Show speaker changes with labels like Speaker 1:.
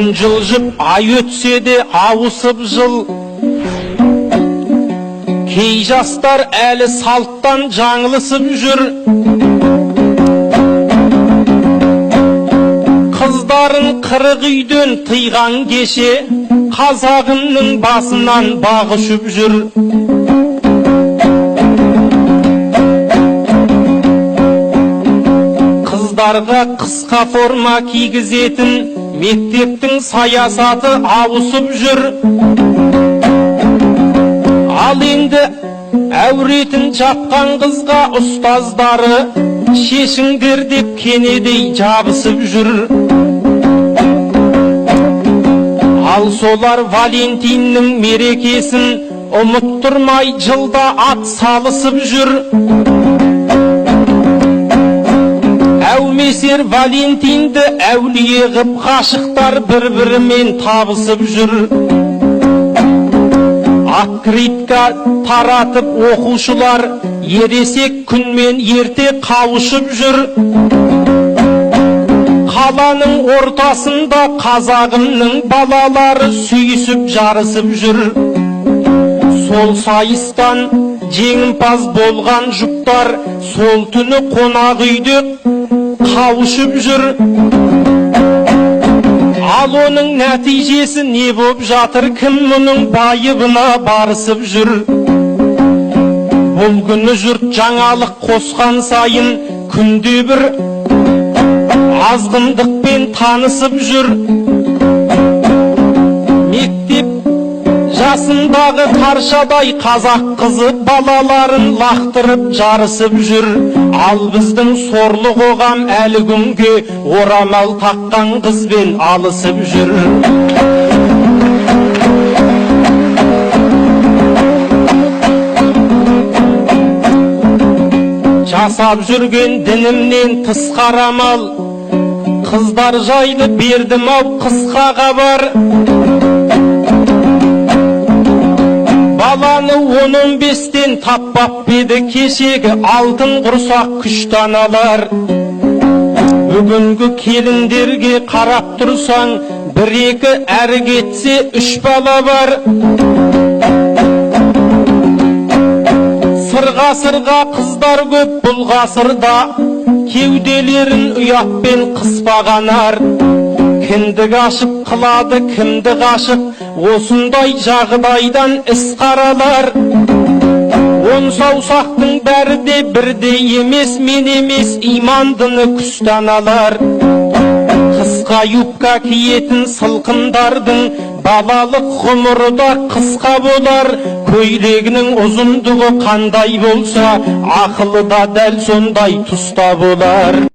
Speaker 1: Күн жылжып, ай өтсе де ауысып жыл. Кей жастар әлі салттан жаңылысып жүр. Қыздарын қырық үйден тыйған кеше, қазағымның басынан бағы ұшып жүр. Қыздарға қысқа форма кигізетін мектептің саясаты ауысып жүр. Ал енді әуретін жапқан қызға ұстаздары шешіңдер деп кенедей жабысып жүр. Ал солар Валентиннің мерекесін ұмыттырмай жылда ат салысып жүр. Әумесер Валентинді әулие ғып ғашықтар бір-бірімен табысып жүр. Открытка таратып оқушылар ересек күнмен ерте қауышып жүр. Қаланың ортасында қазағымның балалары сүйісіп жарысып жүр. Сол сайыстан жеңімпаз болған жұптар сол түні қонақ үйде қауышып жүр. Ал оның нәтижесі не боп жатыр, кім мұның байыбына барысып жүр. Бұл күні жұрт жаңалық қосқан сайын күнде бір азғындықпен танысып жүр. Мектеп жасындағы қаршадай қазақ қызы балаларын лақтырып жарысып жүр. Ал біздің сорлы қоғам әлі күнге орамал таққан қызбен алысып жүр. Жасап жүрген дінімнен тыс қарамал, қыздар жайлы бердім ау қысқа хабар. Баланы 10-15-тен таппап беді кешегі алтын құрсақ күштан алар. Бүгінгі келіндерге қарап тұрсаң, бір-екі әрі кетсе 3 бала бар. Сырға қыздар көп бұл ғасырда, кеуделерін ұятпен қыспағанар. Кіндік ашып қылады кімді ғашық, осындай жағдайдан іс қаралар. 10 саусақтың бәрі де бірдей емес, мен емес имандыны күстан алар. Қысқа юбка киетін сылқындардың балалық ғұмыры да қысқа болар. Көйлегінің ұзындығы қандай болса, ақылы да дәл сондай тұста болар.